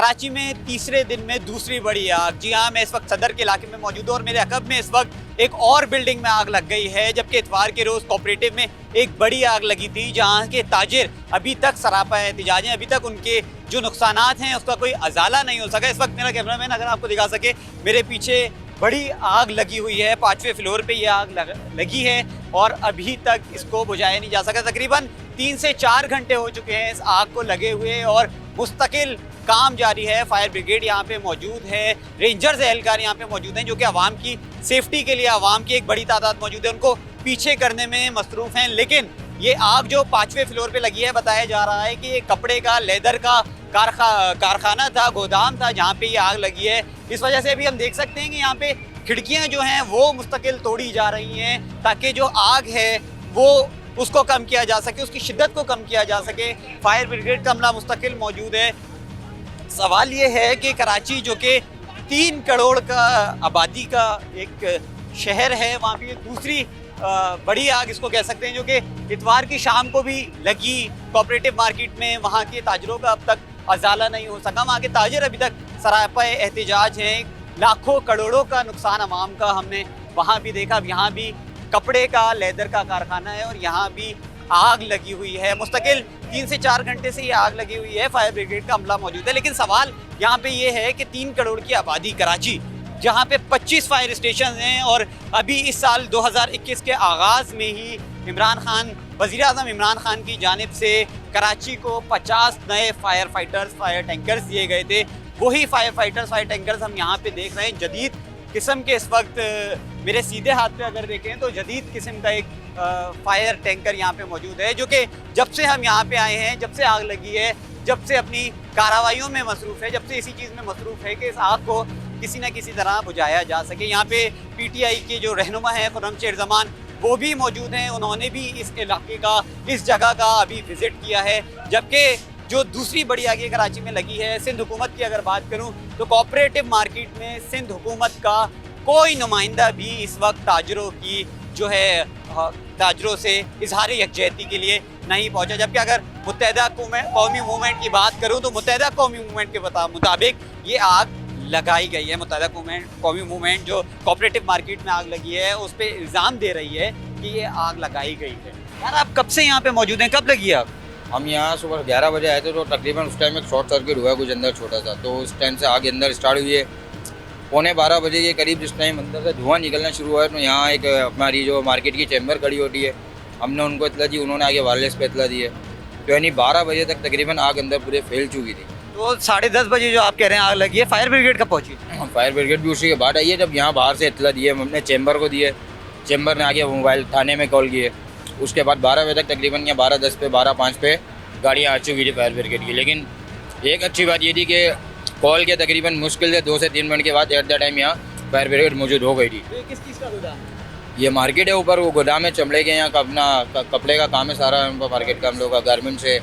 कराची में तीसरे दिन में दूसरी बड़ी आग। जी हाँ, मैं इस वक्त सदर के इलाके में मौजूद हूँ और मेरे अकब में इस वक्त एक और बिल्डिंग में आग लग गई है, जबकि इतवार के रोज़ कोऑपरेटिव में एक बड़ी आग लगी थी जहाँ के ताजिर अभी तक सरापा एहतिजाज हैं। अभी तक उनके जो नुकसानात हैं उसका कोई अजाला नहीं हो सका। इस वक्त मेरा कैमरामैन अगर आपको दिखा सके, मेरे पीछे बड़ी आग लगी हुई है, 5वें फ्लोर पे ये आग लगी है और अभी तक इसको बुझाया नहीं जा सका। तकरीबन 3 से 4 घंटे हो चुके हैं इस आग को लगे हुए और मुस्तकिल काम जारी है। फायर ब्रिगेड यहाँ पे मौजूद है, रेंजर्स एहलकार यहाँ पे मौजूद हैं जो कि आवाम की सेफ्टी के लिए, आवाम की एक बड़ी तादाद मौजूद है, उनको पीछे करने में मसरूफ़ हैं। लेकिन ये आग जो 5वें फ्लोर पे लगी है, बताया जा रहा है कि ये कपड़े का, लेदर का कारखाना था, गोदाम था जहाँ पे ये आग लगी है। इस वजह से अभी हम देख सकते हैं कि यहाँ पे खिड़कियाँ जो हैं वो मुस्तकिल तोड़ी जा रही हैं ताकि जो आग है वो उसको कम किया जा सके, उसकी शिद्दत को कम किया जा सके। फायर ब्रिगेड का अमला मुस्तकिल मौजूद है। सवाल ये है कि कराची जो कि 3 करोड़ का आबादी का एक शहर है, वहाँ पे दूसरी बड़ी आग इसको कह सकते हैं जो कि इतवार की शाम को भी लगी कोऑपरेटिव मार्केट में। वहाँ के ताजरों का अब तक अजाला नहीं हो सका, वहाँ के ताजर अभी तक सरापा एहतिजाज हैं। लाखों करोड़ों का नुकसान अवाम का हमने वहाँ भी देखा। अब यहाँ भी कपड़े का, लेदर का कारखाना है और यहाँ भी आग लगी हुई है। मुस्तकिल 3 से 4 घंटे से ये आग लगी हुई है। फायर ब्रिगेड का अमला मौजूद है। लेकिन सवाल यहाँ पे ये है कि 3 करोड़ की आबादी कराची, जहाँ पे 25 फायर स्टेशन हैं और अभी इस साल 2021 के आगाज़ में ही इमरान खान, वज़ीर-ए-आज़म इमरान खान की जानिब से कराची को 50 नए फायर फाइटर्स, फायर टैंकर्स दिए गए थे। वही फायर फाइटर्स, फायर टैंकर्स हम यहाँ पे देख रहे हैं। जदीद किस्म के इस वक्त मेरे सीधे हाथ पे अगर देखें तो जदीद किस्म का एक फायर टैंकर यहाँ पे मौजूद है जो कि जब से हम यहाँ पे आए हैं, जब से आग लगी है, जब से अपनी कार्रवाइयों में मसरूफ़ है, जब से इसी चीज़ में मसरूफ़ है कि इस आग को किसी न किसी तरह बुझाया जा सके। यहाँ पे PTI के जो रहनुमा हैं खुर्रम शेरज़मान, वो भी मौजूद हैं। उन्होंने भी इस इलाके का, इस जगह का अभी विज़िट किया है। जबकि जो दूसरी बड़ी आग कराची में लगी है, सिंध हुकूमत की अगर बात करूं तो कोऑपरेटिव मार्केट में सिंध हुकूमत का कोई नुमाइंदा भी इस वक्त ताजरों की जो है ताजरों से इजहार यकजहती के लिए नहीं पहुंचा। जबकि अगर मुत्तहदा कौमी मूवमेंट की बात करूं तो मुत्तहदा कौमी मूवमेंट के मुताबिक ये आग लगाई गई है। मुत्तहदा कौमी मूवमेंट जो कोऑपरेटिव मार्केट में आग लगी है उस पर इल्ज़ाम दे रही है कि ये आग लगाई गई है। यार आप कब से यहाँ पे मौजूद हैं, कब लगी आग? हम यहाँ सुबह 11 बजे आए थे तो तकरीबन उस टाइम एक शॉर्ट सर्किट हुआ है कुछ अंदर छोटा सा, तो उस टाइम से आग अंदर स्टार्ट हुई है। 11:15 बजे के करीब जिस टाइम अंदर से धुआं निकलना शुरू हुआ है तो यहाँ एक हमारी जो मार्केट की चैम्बर खड़ी होती है, हमने उनको इतला दी, उन्होंने आगे वायरलेस पे इतला दी है। तो यानी 12 बजे तक तकरीबन आग अंदर पूरे फैल चुकी थी। तो 10:30 बजे जो आप कह रहे हैं आग लगी है, फायर ब्रिगेड कब पहुँची? फायर ब्रिगेड भी उसी के बाद आई है जब यहाँ बाहर से इतला दी है, हमने चैम्बर को दी है, चैम्बर ने आगे मोबाइल थाने में कॉल की है। उसके बाद 12 बजे तक तकरीबन या 12:10 पे, 12:05 पे गाड़ियाँ आ चुकी थी फायर ब्रिगेड की। लेकिन एक अच्छी बात ये थी कि कॉल के तकरीबन मुश्किल से 2 से 3 मिनट के बाद एट द टाइम यहाँ फायर ब्रिगेड मौजूद हो गई थी। तो ये किस चीज़ का गोदाम? ये मार्केट है, ऊपर वो गोदाम है चमड़े के, यहाँ का अपना कपड़े का काम है सारा मार्केट का, हम लोग का गारमेंट्स है,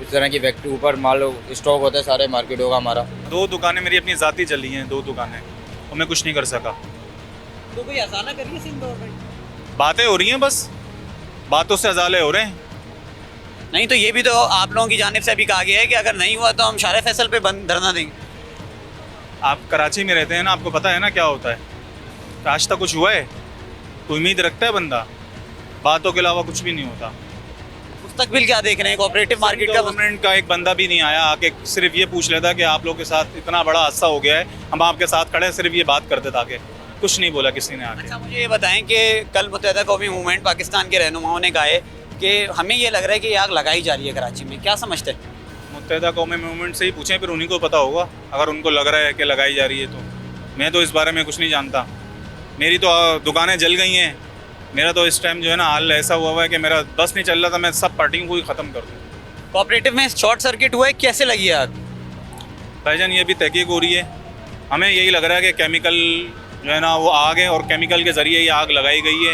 इस तरह की फैक्ट्री, ऊपर माल स्टॉक होता है सारे मार्केटों का हमारा। 2 दुकानें मेरी अपनी ज़ाती चली हैं, 2 दुकानें, और मैं कुछ नहीं कर सका। तो कोई अजाला करिए सिंध गवर्नमेंट? बातें हो रही हैं, बस बातों से अजाले हो रहे हैं। नहीं तो ये भी तो आप लोगों की जानिब से अभी कहा गया है कि अगर नहीं हुआ तो हम शारे फैसल पे बंद धरना देंगे। आप कराची में रहते हैं ना, आपको पता है ना क्या होता है। आज तक कुछ हुआ है? कोई उम्मीद रखता है बंदा? बातों के अलावा कुछ भी नहीं होता। मुस्तकबिल क्या देख रहे हैं कोऑपरेटिव मार्केट का? गवर्नमेंट का एक बंदा भी नहीं आया आके सिर्फ ये पूछ लेता कि आप लोग के साथ इतना बड़ा हादसा हो गया है, हम आपके साथ खड़े हैं, सिर्फ ये बात करते ताकि कुछ नहीं बोला किसी ने आके। अच्छा मुझे ये बताएं कि कल मुत्तहदा कौमी मूवमेंट पाकिस्तान के रहनुमाओं ने कहा है कि हमें ये लग रहा है कि आग लगाई जा रही है कराची में, क्या समझते हैं? मुत्तहदा कौमी मूवमेंट से ही पूछें, फिर उन्हीं को पता होगा। अगर उनको लग रहा है कि लगाई जा रही है तो मैं तो इस बारे में कुछ नहीं जानता। मेरी तो दुकानें जल गई हैं, मेरा तो इस टाइम जो है ना हाल ऐसा हुआ है कि मेरा बस नहीं चल रहा था, मैं सब पार्टियों को ही ख़त्म कर दूँ। कोऑपरेटिव में शॉर्ट सर्किट हुआ है, कैसे लगी है आग? भाईजान ये भी तहकीक हो रही है, हमें यही लग रहा है कि केमिकल जो है ना वो आग है और केमिकल के ज़रिए ये आग लगाई गई है,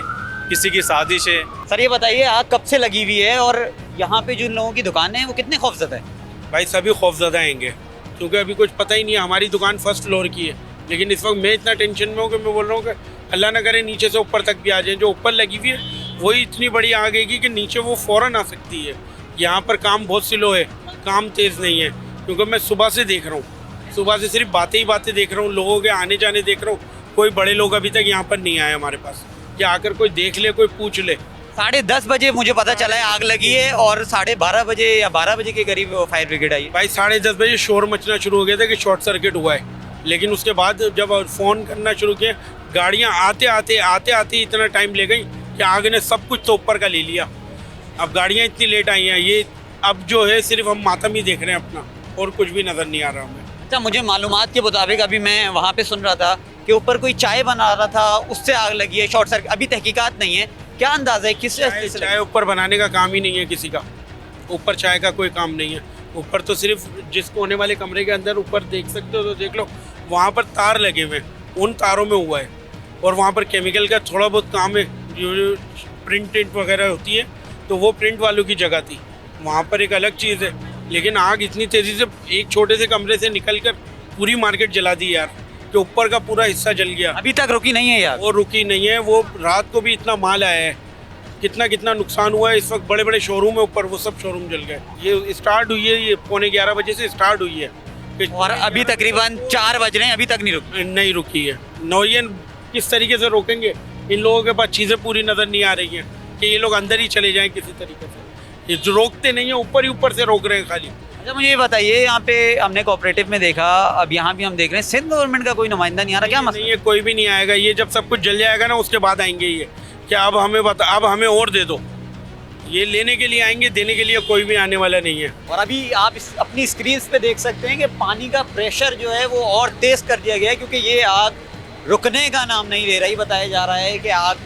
किसी की साजिश है। सर ये बताइए आग कब से लगी हुई है और यहाँ पे जिन लोगों की दुकानें हैं वो कितने खौफजदा है? भाई सभी खौफजदा आएंगे क्योंकि अभी कुछ पता ही नहीं है। हमारी दुकान फर्स्ट फ्लोर की है, लेकिन इस वक्त मैं इतना टेंशन में हूँ कि मैं बोल रहा हूँ कि अल्लाह ना करे नीचे से ऊपर तक भी आ जाए। जो ऊपर लगी हुई है वही इतनी बड़ी आग आएगी कि नीचे वो फ़ौरन आ सकती है। यहाँ पर काम बहुत स्लो है, काम तेज़ नहीं है। क्योंकि मैं सुबह से देख रहा हूँ, सुबह से सिर्फ बातें ही बातें देख रहा हूँ, लोगों के आने जाने देख रहा हूँ। कोई बड़े लोग अभी तक यहाँ पर नहीं आए हमारे पास कि आकर कोई देख ले, कोई पूछ ले। 10:30 बजे मुझे पता चला है आग लगी है और 12:30 बजे या 12 बजे के करीब फायर ब्रिगेड आई। भाई 10:30 बजे शोर मचना शुरू हो गया था कि शॉर्ट सर्किट हुआ है, लेकिन उसके बाद जब फ़ोन करना शुरू किया, गाड़ियाँ आते आते इतना टाइम ले गई कि आग ने सब कुछ तो ऊपर का ले लिया। अब गाड़ियाँ इतनी लेट आई हैं, ये अब जो है सिर्फ हम मातम ही देख रहे हैं अपना, और कुछ भी नज़र नहीं आ रहा हमें। अच्छा, मुझे मालूमात के मुताबिक अभी मैं वहाँ पे सुन रहा था कि ऊपर कोई चाय बना रहा था, उससे आग लगी है, शॉर्ट सर्किट। अभी तहकीकात नहीं है, क्या अंदाजा है किस चीज़ से चाय ऊपर बनाने का काम ही नहीं है किसी का, ऊपर चाय का कोई काम नहीं है। ऊपर तो सिर्फ जिसको होने वाले कमरे के अंदर ऊपर देख सकते हो तो देख लो, वहाँ पर तार लगे हुए हैं, उन तारों में हुआ है। और वहाँ पर केमिकल का थोड़ा बहुत काम है, जो प्रिंट वगैरह होती है, तो वो प्रिंट वालों की जगह थी, वहाँ पर एक अलग चीज़ है। लेकिन आग इतनी तेज़ी से एक छोटे से कमरे से निकलकर पूरी मार्केट जला दी यार, कि ऊपर का पूरा हिस्सा जल गया। अभी तक रुकी नहीं है यार। वो रुकी नहीं है, वो रात को भी इतना माल आया है, कितना नुकसान हुआ है। इस वक्त बड़े बड़े शोरूम है ऊपर, वो सब शोरूम जल गए। ये स्टार्ट हुई है, ये 11:15 बजे से स्टार्ट हुई है और अभी तकरीबन 4 बज रहे हैं, अभी तक नहीं रुकी है। नौयन किस तरीके से रोकेंगे? इन लोगों के पास चीज़ें पूरी नज़र नहीं आ रही हैं कि ये लोग अंदर ही चले जाएं किसी तरीके से। ये जो रोकते नहीं है, ऊपर से रोक रहे हैं खाली। अच्छा, मुझे ये बताइए, यहाँ पे हमने कोऑपरेटिव में देखा, अब यहाँ भी हम देख रहे हैं, सिंध गवर्नमेंट का कोई नुमाइंदा नहीं आ रहा, क्या मसला? नहीं है, कोई भी नहीं आएगा। ये जब सब कुछ जल जाएगा ना, उसके बाद आएंगे ये कि अब हमें और दे दो। ये लेने के लिए आएंगे, देने के लिए कोई भी आने वाला नहीं है। और अभी आप अपनी स्क्रीन पे देख सकते हैं कि पानी का प्रेशर जो है वो और तेज कर दिया गया है, क्योंकि ये आग रुकने का नाम नहीं ले रही। बताया जा रहा है कि आग,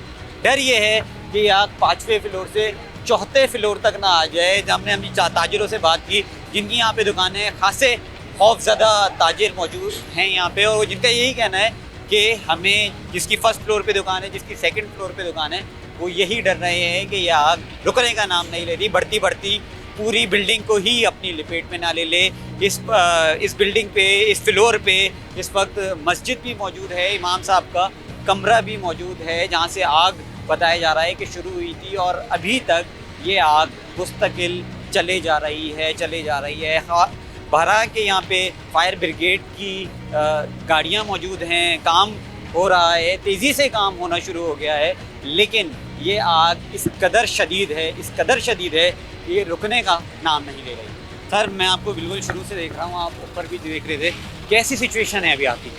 डर ये है कि आग 5वें फ्लोर से 4थे फ्लोर तक ना आ जाए। हमने अपनी ताजिरों से बात की, जिनकी यहाँ पे दुकानें, खासे खौफज़दा ताजिर मौजूद हैं यहाँ पे, और जिनका यही कहना है कि हमें, जिसकी 1st फ्लोर पे दुकान है, जिसकी 2nd फ्लोर पे दुकान है, वो यही डर रहे हैं कि यह आग रुकने का नाम नहीं ले रही, बढ़ती पूरी बिल्डिंग को ही अपनी लपेट में ना ले ले। इस बिल्डिंग पे, इस फ्लोर पे इस वक्त मस्जिद भी मौजूद है, इमाम साहब का कमरा भी मौजूद है, जहाँ से आग बताया जा रहा है कि शुरू हुई थी और अभी तक ये आग मुस्तकिल चले जा रही है। बहरहाल के यहाँ पे फायर ब्रिगेड की गाड़ियाँ मौजूद हैं, काम हो रहा है, तेज़ी से काम होना शुरू हो गया है, लेकिन ये आग इस कदर शदीद है, ये रुकने का नाम नहीं ले रही। सर, मैं आपको बिल्कुल शुरू से देख रहा हूँ, आप ऊपर भी देख रहे थे, कैसी सिचुएशन है अभी आपकी?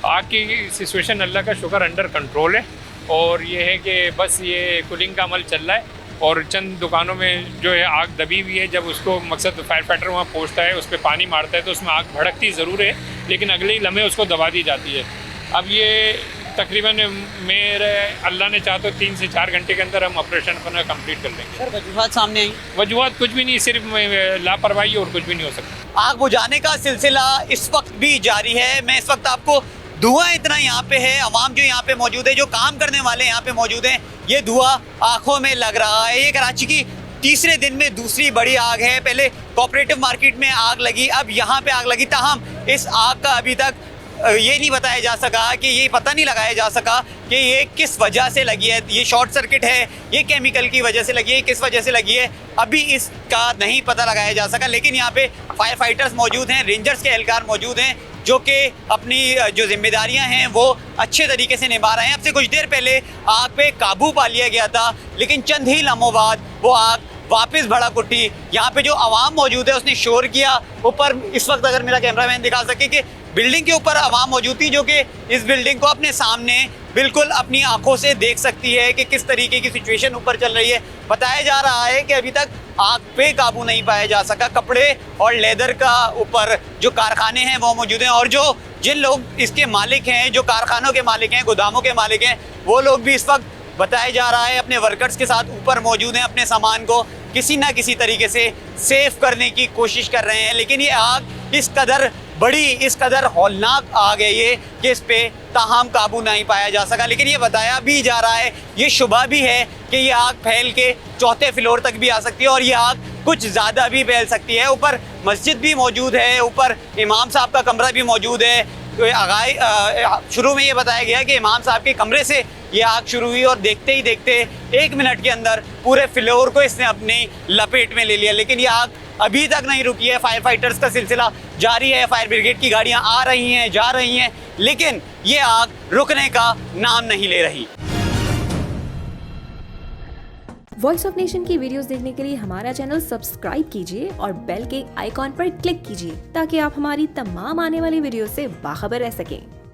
आग की सिचुएशन अल्लाह का शुक्र अंडर कंट्रोल है, और ये है कि बस ये कूलिंग का अमल चल रहा है, और चंद दुकानों में जो है आग दबी हुई है। जब उसको मकसद फायर फाइटर वहाँ पहुँचता है, उस पर पानी मारता है, तो उसमें आग भड़कती ज़रूर है, लेकिन अगले ही लम्हे उसको दबा दी जाती है। अब ये तकरीबन मेरे अल्लाह ने चाहा तो 3 से 4 घंटे के अंदर हम ऑपरेशन अपना कंप्लीट कर लेंगे। सर, वजूहात सामने आई? वजूहात कुछ भी नहीं, सिर्फ लापरवाही और कुछ भी नहीं हो सकता। आग बुझाने का सिलसिला इस वक्त भी जारी है। मैं इस वक्त आपको, धुआं इतना यहाँ पे है, अवाम जो यहाँ पे मौजूद है, जो काम करने वाले यहाँ पे मौजूद हैं, ये धुआं आंखों में लग रहा है। ये कराची की तीसरे दिन में दूसरी बड़ी आग है। पहले कोऑपरेटिव मार्केट में आग लगी, अब यहाँ पे आग लगी। ताहम इस आग का अभी तक ये नहीं बताया जा सका, कि ये पता नहीं लगाया जा सका कि ये किस वजह से लगी है। ये शॉर्ट सर्किट है, ये केमिकल की वजह से लगी है, किस वजह से लगी है, अभी इसका नहीं पता लगाया जा सका। लेकिन यहाँ पे फायर फाइटर्स मौजूद हैं, रेंजर्स के एहलकार मौजूद हैं, जो कि अपनी जो जिम्मेदारियां हैं वो अच्छे तरीके से निभा रहे हैं। अब से कुछ देर पहले आग पे काबू पा लिया गया था, लेकिन चंद ही लम्हों बाद वो आग वापस भड़क उठी। यहाँ पे जो आवाम मौजूद है उसने शोर किया। ऊपर इस वक्त अगर मेरा कैमरामैन दिखा सके कि बिल्डिंग के ऊपर आवाम मौजूद थी, जो कि इस बिल्डिंग को अपने सामने बिल्कुल अपनी आंखों से देख सकती है कि किस तरीके की सिचुएशन ऊपर चल रही है। बताया जा रहा है कि अभी तक आग पे काबू नहीं पाया जा सका। कपड़े और लेदर का ऊपर जो कारखाने हैं वो मौजूद हैं, और जिन लोग इसके मालिक हैं, जो कारखानों के मालिक हैं, गोदामों के मालिक हैं, वो लोग भी इस वक्त बताया जा रहा है अपने वर्कर्स के साथ ऊपर मौजूद हैं, अपने सामान को किसी ना किसी तरीके से सेफ करने की कोशिश कर रहे हैं। लेकिन ये आग इस कदर बड़ी, इस कदर हौलनाक आग है ये, कि इस पे ताहम काबू नहीं पाया जा सका। लेकिन ये बताया भी जा रहा है, ये शुबा भी है कि ये आग फैल के 4थे फ्लोर तक भी आ सकती है, और ये आग कुछ ज़्यादा भी फैल सकती है। ऊपर मस्जिद भी मौजूद है, ऊपर इमाम साहब का कमरा भी मौजूद है। शुरू में ये बताया गया कि इमाम साहब के कमरे से ये आग शुरू हुई, और देखते ही देखते 1 मिनट के अंदर पूरे फ्लोर को इसने अपनी लपेट में ले लिया। लेकिन ये आग अभी तक नहीं रुकी है। फायर फाइटर्स का सिलसिला जारी है, फायर ब्रिगेड की गाड़ियां आ रही हैं, जा रही हैं, लेकिन ये आग रुकने का नाम नहीं ले रही। वॉइस ऑफ नेशन की वीडियोस देखने के लिए हमारा चैनल सब्सक्राइब कीजिए और बेल के आइकॉन पर क्लिक कीजिए ताकि आप हमारी तमाम आने वाली वीडियो से बाखबर रह सकें।